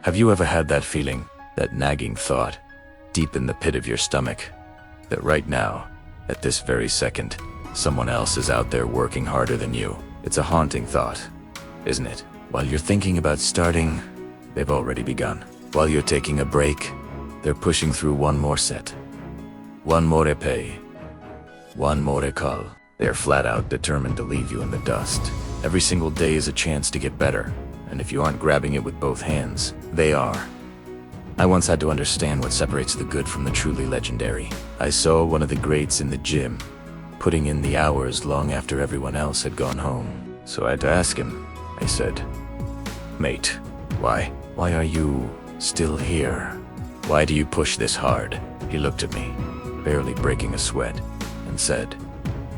Have you ever had that feeling, that nagging thought, deep in the pit of your stomach, that right now, at this very second, someone else is out there working harder than you? It's a haunting thought, isn't it? While you're thinking about starting, they've already begun. While you're taking a break, they're pushing through one more set. One more épée. One more call. They're flat out determined to leave you in the dust. Every single day is a chance to get better, and if you aren't grabbing it with both hands, they are. I once had to understand what separates the good from the truly legendary. I saw one of the greats in the gym, putting in the hours long after everyone else had gone home. So I had to ask him. I said, "Mate, why are you still here? Why do you push this hard?" He looked at me, barely breaking a sweat, and said,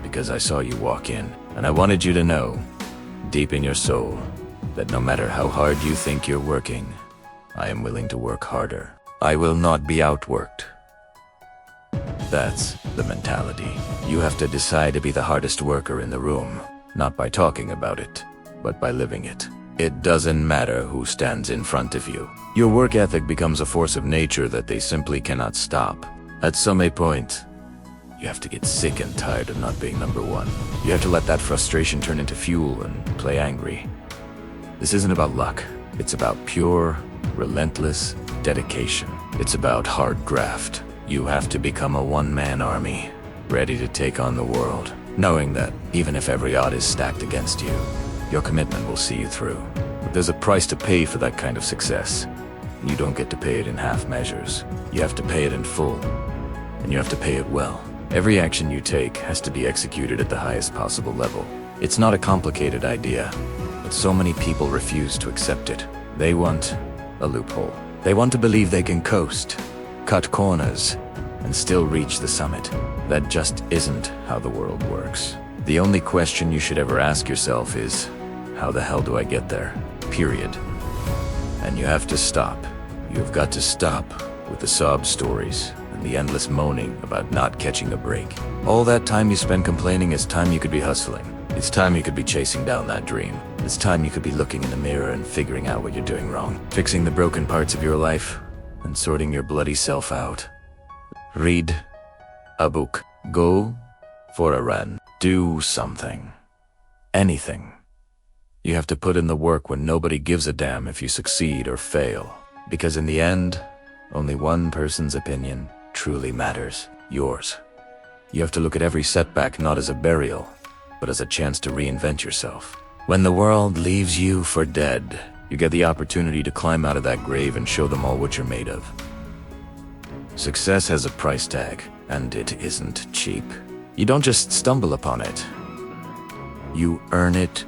"Because I saw you walk in, and I wanted you to know, deep in your soul, that no matter how hard you think you're working, I am willing to work harder. I will not be outworked." That's the mentality. You have to decide to be the hardest worker in the room, not by talking about it, but by living it. It doesn't matter who stands in front of you. Your work ethic becomes a force of nature that they simply cannot stop. At some point, you have to get sick and tired of not being number one. You have to let that frustration turn into fuel and play angry. This isn't about luck. It's about pure, relentless dedication. It's about hard graft. You have to become a one-man army, ready to take on the world, knowing that even if every odd is stacked against you, your commitment will see you through. But there's a price to pay for that kind of success. You don't get to pay it in half measures. You have to pay it in full, and you have to pay it well. Every action you take has to be executed at the highest possible level. It's not a complicated idea, but so many people refuse to accept it. They want a loophole. They want to believe they can coast, cut corners, and still reach the summit. That just isn't how the world works. The only question you should ever ask yourself is, how the hell do I get there? Period. And you have to stop. You've got to stop with the sob stories and the endless moaning about not catching a break. All that time you spend complaining is time you could be hustling. It's time you could be chasing down that dream. It's time you could be looking in the mirror and figuring out what you're doing wrong. Fixing the broken parts of your life and sorting your bloody self out. Read a book. Go for a run. Do something. Anything. You have to put in the work when nobody gives a damn if you succeed or fail. Because in the end, only one person's opinion truly matters. Yours. You have to look at every setback not as a burial, but as a chance to reinvent yourself. When the world leaves you for dead, you get the opportunity to climb out of that grave and show them all what you're made of. Success has a price tag, and it isn't cheap. You don't just stumble upon it. You earn it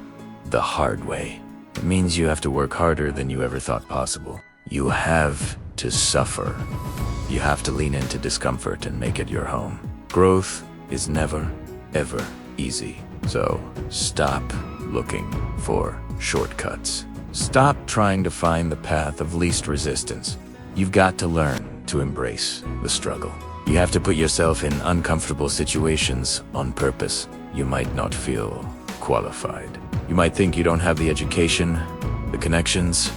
the hard way. It means you have to work harder than you ever thought possible. You have to suffer. You have to lean into discomfort and make it your home. Growth is never, ever easy. So stop looking for shortcuts. Stop trying to find the path of least resistance. You've got to learn to embrace the struggle. You have to put yourself in uncomfortable situations on purpose. You might not feel qualified. You might think you don't have the education, the connections,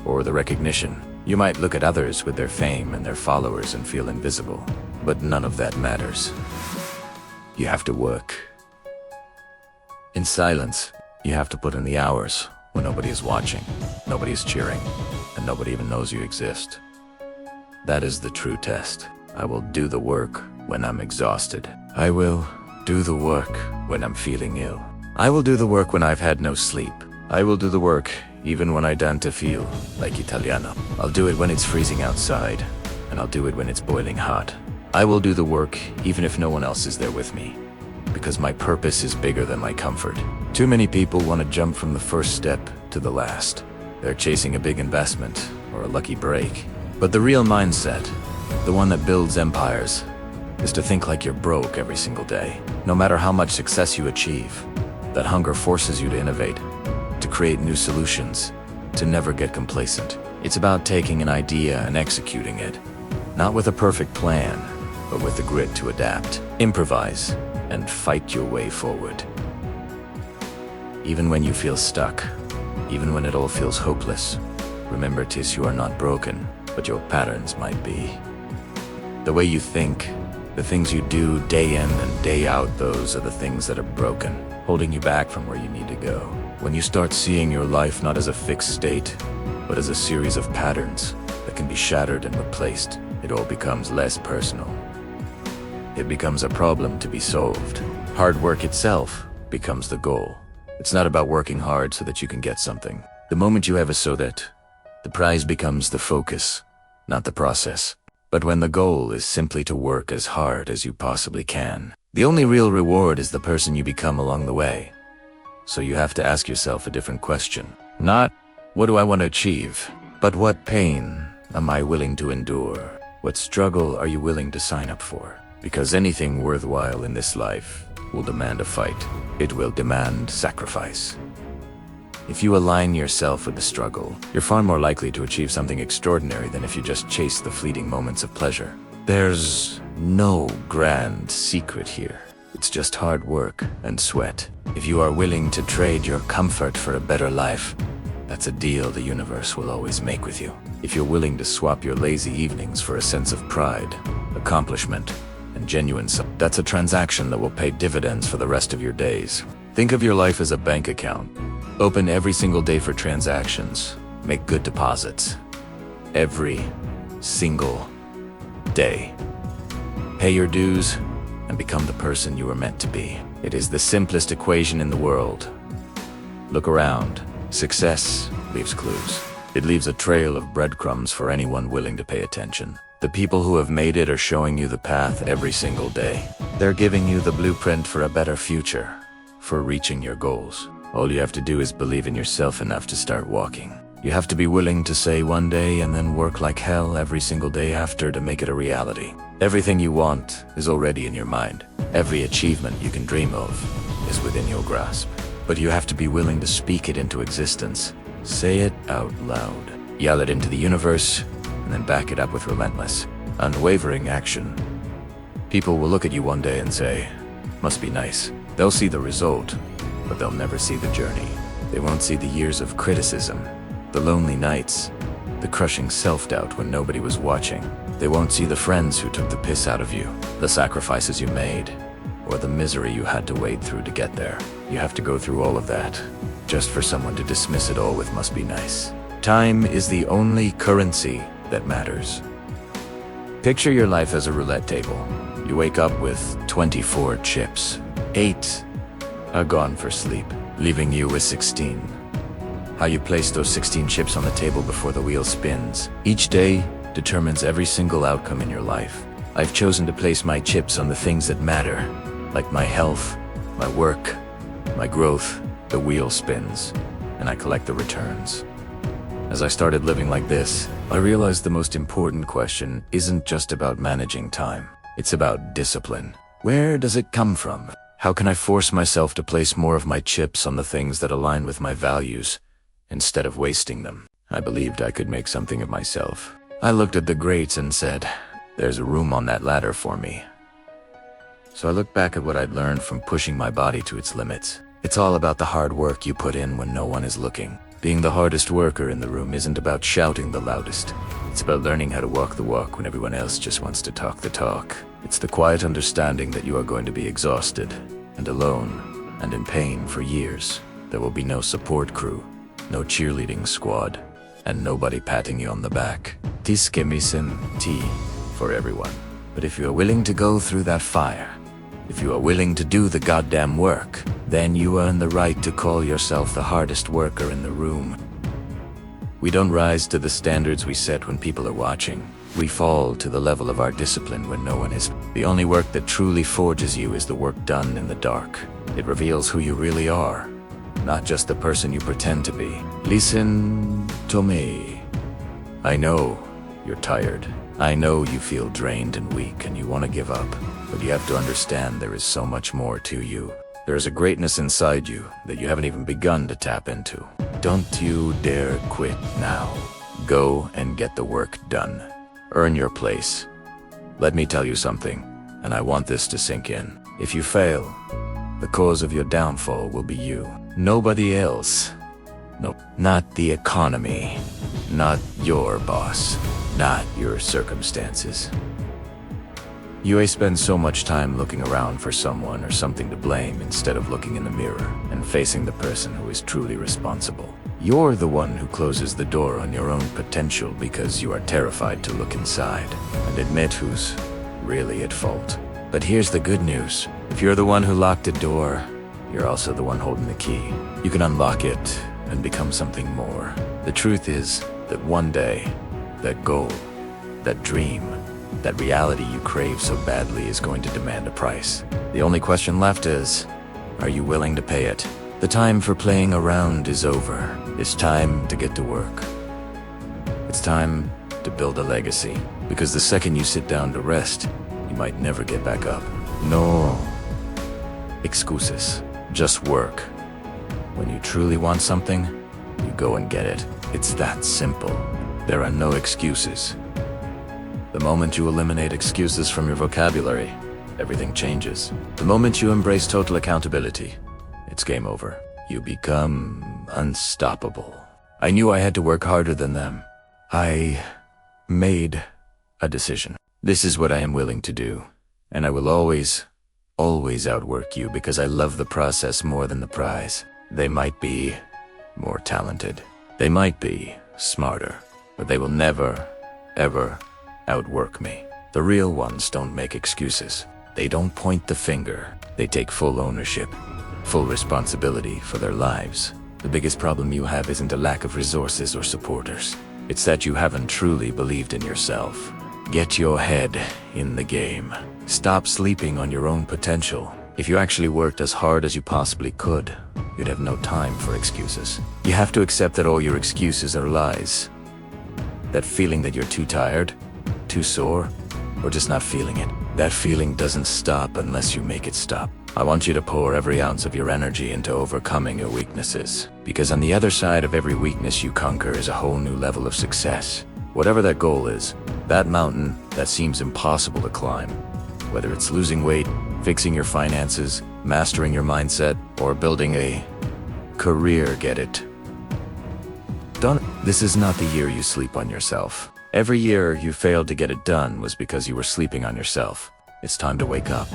or the recognition. You might look at others with their fame and their followers and feel invisible. But none of that matters. You have to work. In silence, you have to put in the hours when nobody is watching, nobody is cheering, and nobody even knows you exist. That is the true test. I will do the work when I'm exhausted. I will do the work when I'm feeling ill. I will do the work when I've had no sleep. I will do the work even when I don't feel like Italiano. I'll do it when it's freezing outside, and I'll do it when it's boiling hot. I will do the work even if no one else is there with me, because my purpose is bigger than my comfort. Too many people want to jump from the first step to the last. They're chasing a big investment or a lucky break. But the real mindset, the one that builds empires, is to think like you're broke every single day. No matter how much success you achieve, that hunger forces you to innovate, to create new solutions, to never get complacent. It's about taking an idea and executing it, not with a perfect plan, but with the grit to adapt, improvise, and fight your way forward. Even when you feel stuck, even when it all feels hopeless, Remember, Tis, you are not broken, but your patterns might be. The way you think, the things you do day in and day out, those are the things that are broken, holding you back from where you need to go. When you start seeing your life not as a fixed state, but as a series of patterns that can be shattered and replaced, it all becomes less personal. It becomes a problem to be solved. Hard work itself becomes the goal. It's not about working hard so that you can get something. The moment you have a so that, the prize becomes the focus, not the process. But when the goal is simply to work as hard as you possibly can, the only real reward is the person you become along the way. So you have to ask yourself a different question. Not, what do I want to achieve? But what pain am I willing to endure? What struggle are you willing to sign up for? Because anything worthwhile in this life will demand a fight. It will demand sacrifice. If you align yourself with the struggle, you're far more likely to achieve something extraordinary than if you just chase the fleeting moments of pleasure. There's no grand secret here. It's just hard work and sweat. If you are willing to trade your comfort for a better life, that's a deal the universe will always make with you. If you're willing to swap your lazy evenings for a sense of pride, accomplishment, and genuine that's a transaction that will pay dividends for the rest of your days. Think of your life as a bank account. Open every single day for transactions. Make good deposits. Every single day. Pay your dues and become the person you were meant to be. It is the simplest equation in the world. Look around. Success leaves clues. It leaves a trail of breadcrumbs for anyone willing to pay attention. The people who have made it are showing you the path every single day. They're giving you the blueprint for a better future, for reaching your goals. All you have to do is believe in yourself enough to start walking. You have to be willing to say one day and then work like hell every single day after to make it a reality. Everything you want is already in your mind. Every achievement you can dream of is within your grasp. But you have to be willing to speak it into existence. Say it out loud. Yell it into the universe, and then back it up with relentless, unwavering action. People will look at you one day and say, "Must be nice." They'll see the result, but they'll never see the journey. They won't see the years of criticism, the lonely nights, the crushing self-doubt when nobody was watching. They won't see the friends who took the piss out of you, the sacrifices you made, or the misery you had to wade through to get there. You have to go through all of that, just for someone to dismiss it all with "must be nice." Time is the only currency that matters. Picture your life as a roulette table. You wake up with 24 chips. 8 are gone for sleep, leaving you with 16. How you place those 16 chips on the table before the wheel spins each day determines every single outcome in your life. I've chosen to place my chips on the things that matter, like my health, my work, my growth. The wheel spins, and I collect the returns. As I started living like this, I realized the most important question isn't just about managing time. It's about discipline. Where does it come from? How can I force myself to place more of my chips on the things that align with my values, instead of wasting them? I believed I could make something of myself. I looked at the greats and said, "There's a room on that ladder for me." So I looked back at what I'd learned from pushing my body to its limits. It's all about the hard work you put in when no one is looking. Being the hardest worker in the room isn't about shouting the loudest. It's about learning how to walk the walk when everyone else just wants to talk the talk. It's the quiet understanding that you are going to be exhausted and alone and in pain for years. There will be no support crew, no cheerleading squad, and nobody patting you on the back. Tis gemisen tea for everyone. But if you are willing to go through that fire, if you are willing to do the goddamn work, then you earn the right to call yourself the hardest worker in the room. We don't rise to the standards we set when people are watching. We fall to the level of our discipline when no one is. The only work that truly forges you is the work done in the dark. It reveals who you really are, not just the person you pretend to be. Listen to me. I know you're tired. I know you feel drained and weak and you want to give up, but you have to understand there is so much more to you. There is a greatness inside you that you haven't even begun to tap into. Don't you dare quit now. Go and get the work done. Earn your place. Let me tell you something, and I want this to sink in. If you fail, the cause of your downfall will be you. Nobody else. No, not the economy. Not your boss. Not your circumstances. You spend so much time looking around for someone or something to blame instead of looking in the mirror and facing the person who is truly responsible. You're the one who closes the door on your own potential because you are terrified to look inside and admit who's really at fault. But here's the good news. If you're the one who locked the door, you're also the one holding the key. You can unlock it and become something more. The truth is that one day, that goal, that dream, that reality you crave so badly is going to demand a price. The only question left is, are you willing to pay it? The time for playing around is over. It's time to get to work. It's time to build a legacy. Because the second you sit down to rest, you might never get back up. No excuses. Just work. When you truly want something, you go and get it. It's that simple. There are no excuses. The moment you eliminate excuses from your vocabulary, everything changes. The moment you embrace total accountability, it's game over. You become unstoppable. I knew I had to work harder than them. I made a decision. This is what I am willing to do. And I will always outwork you because I love the process more than the prize. They might be more talented. They might be smarter. But they will never, ever outwork me. The real ones don't make excuses. They don't point the finger. They take full ownership, full responsibility for their lives. The biggest problem you have isn't a lack of resources or supporters. It's that you haven't truly believed in yourself. Get your head in the game. Stop sleeping on your own potential. If you actually worked as hard as you possibly could, you'd have no time for excuses. You have to accept that all your excuses are lies. That feeling that you're too tired, too sore, or just not feeling it. That feeling doesn't stop unless you make it stop. I want you to pour every ounce of your energy into overcoming your weaknesses. Because on the other side of every weakness you conquer is a whole new level of success. Whatever that goal is, that mountain that seems impossible to climb. Whether it's losing weight, fixing your finances, mastering your mindset, or building a career, get it done. This is not the year you sleep on yourself. Every year you failed to get it done was because you were sleeping on yourself. It's time to wake up.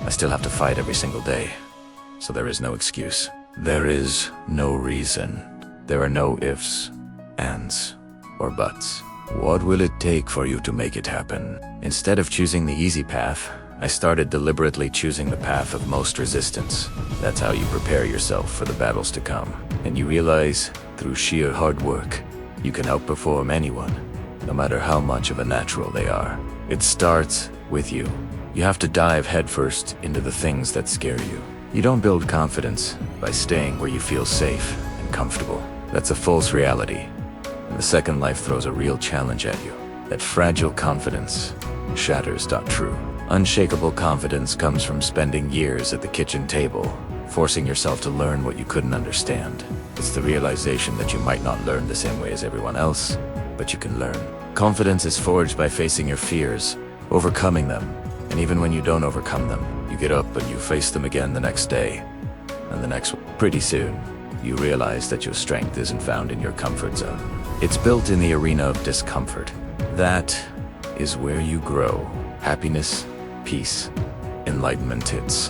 I still have to fight every single day, so there is no excuse. There is no reason. There are no ifs, ands, or buts. What will it take for you to make it happen? Instead of choosing the easy path, I started deliberately choosing the path of most resistance. That's how you prepare yourself for the battles to come. And you realize, through sheer hard work, you can outperform anyone, no matter how much of a natural they are. It starts with you. You have to dive headfirst into the things that scare you. You don't build confidence by staying where you feel safe and comfortable. That's a false reality. And the second life throws a real challenge at you. That fragile confidence shatters. True. Unshakable confidence comes from spending years at the kitchen table, forcing yourself to learn what you couldn't understand. It's the realization that you might not learn the same way as everyone else, but you can learn. Confidence is forged by facing your fears, overcoming them, and even when you don't overcome them, you get up and you face them again the next day, and the next one. Pretty soon, you realize that your strength isn't found in your comfort zone. It's built in the arena of discomfort. That is where you grow. Happiness, peace, enlightenment hits.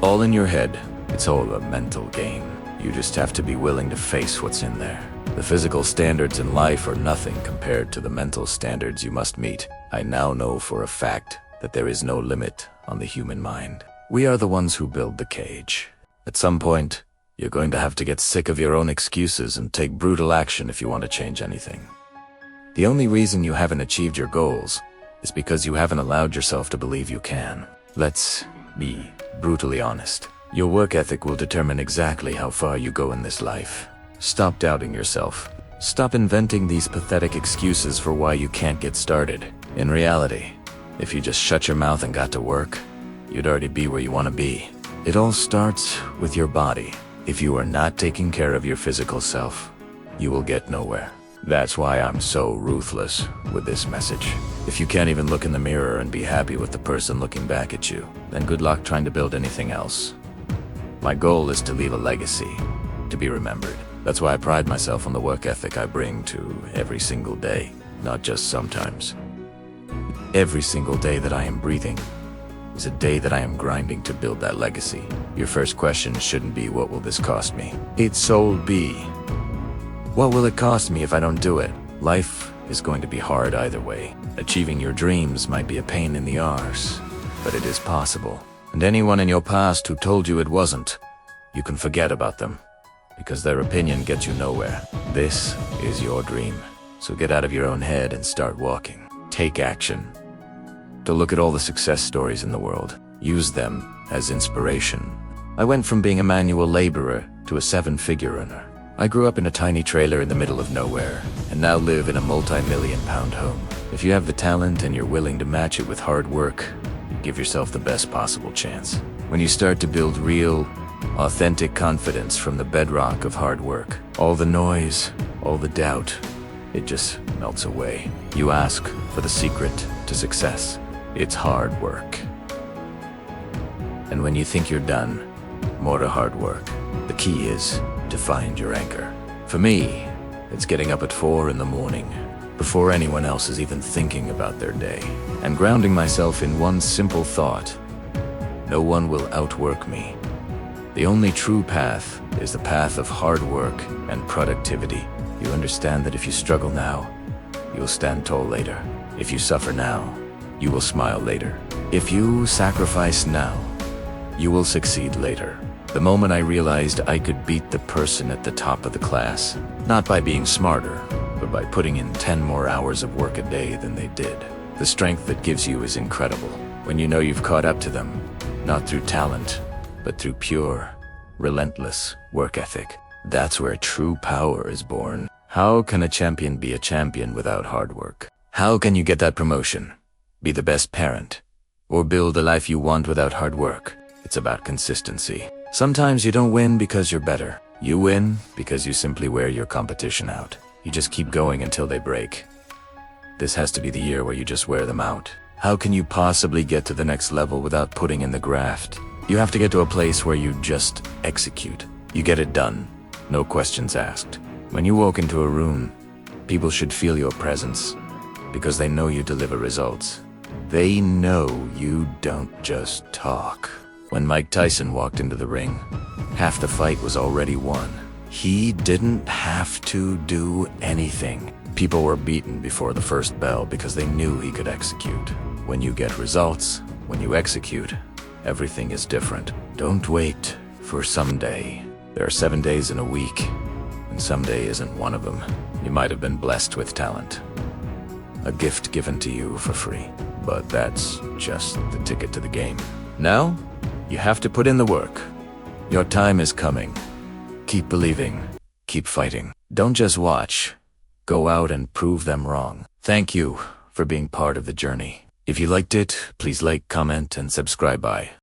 All in your head. It's all a mental game. You just have to be willing to face what's in there. The physical standards in life are nothing compared to the mental standards you must meet. I now know for a fact that there is no limit on the human mind. We are the ones who build the cage. At some point, you're going to have to get sick of your own excuses and take brutal action if you want to change anything. The only reason you haven't achieved your goals is because you haven't allowed yourself to believe you can. Let's be brutally honest. Your work ethic will determine exactly how far you go in this life. Stop doubting yourself. Stop inventing these pathetic excuses for why you can't get started. In reality, if you just shut your mouth and got to work, you'd already be where you want to be. It all starts with your body. If you are not taking care of your physical self, you will get nowhere. That's why I'm so ruthless with this message. If you can't even look in the mirror and be happy with the person looking back at you, then good luck trying to build anything else. My goal is to leave a legacy, to be remembered. That's why I pride myself on the work ethic I bring to every single day, not just sometimes. Every single day that I am breathing is a day that I am grinding to build that legacy. Your first question shouldn't be, what will this cost me? It should be, what will it cost me if I don't do it? Life is going to be hard either way. Achieving your dreams might be a pain in the arse, but it is possible. And anyone in your past who told you it wasn't, you can forget about them, because their opinion gets you nowhere. This is your dream, so get out of your own head and start walking. Take action. To look at all the success stories in the world. Use them as inspiration. I went from being a manual laborer to a 7-figure earner. I grew up in a tiny trailer in the middle of nowhere, and now live in a multi-million-pound home. If you have the talent and you're willing to match it with hard work, you give yourself the best possible chance. When you start to build real, authentic confidence from the bedrock of hard work, all the noise, all the doubt, it just melts away. You ask for the secret to success. It's hard work. And when you think you're done, more to hard work. The key is to find your anchor. For me, it's getting up at 4 in the morning, before anyone else is even thinking about their day, and grounding myself in one simple thought: no one will outwork me. The only true path is the path of hard work and productivity. You understand that if you struggle now, you'll stand tall later. If you suffer now, you will smile later. If you sacrifice now, you will succeed later. The moment I realized I could beat the person at the top of the class, not by being smarter, but by putting in 10 more hours of work a day than they did. The strength that gives you is incredible when you know you've caught up to them, not through talent, but through pure, relentless work ethic. That's where true power is born. How can a champion be a champion without hard work? How can you get that promotion, be the best parent, or build the life you want without hard work? It's about consistency. Sometimes you don't win because you're better. You win because you simply wear your competition out. You just keep going until they break. This has to be the year where you just wear them out. How can you possibly get to the next level without putting in the graft? You have to get to a place where you just execute. You get it done, no questions asked. When you walk into a room, people should feel your presence, because they know you deliver results. They know you don't just talk. When Mike Tyson walked into the ring, half the fight was already won. He didn't have to do anything. People were beaten before the first bell because they knew he could execute. When you get results, when you execute, everything is different. Don't wait for someday. There are 7 days in a week, and someday isn't one of them. You might have been blessed with talent, a gift given to you for free, but that's just the ticket to the game. Now, you have to put in the work. Your time is coming. Keep believing. Keep fighting. Don't just watch. Go out and prove them wrong. Thank you for being part of the journey. If you liked it, please like, comment, and subscribe. Bye.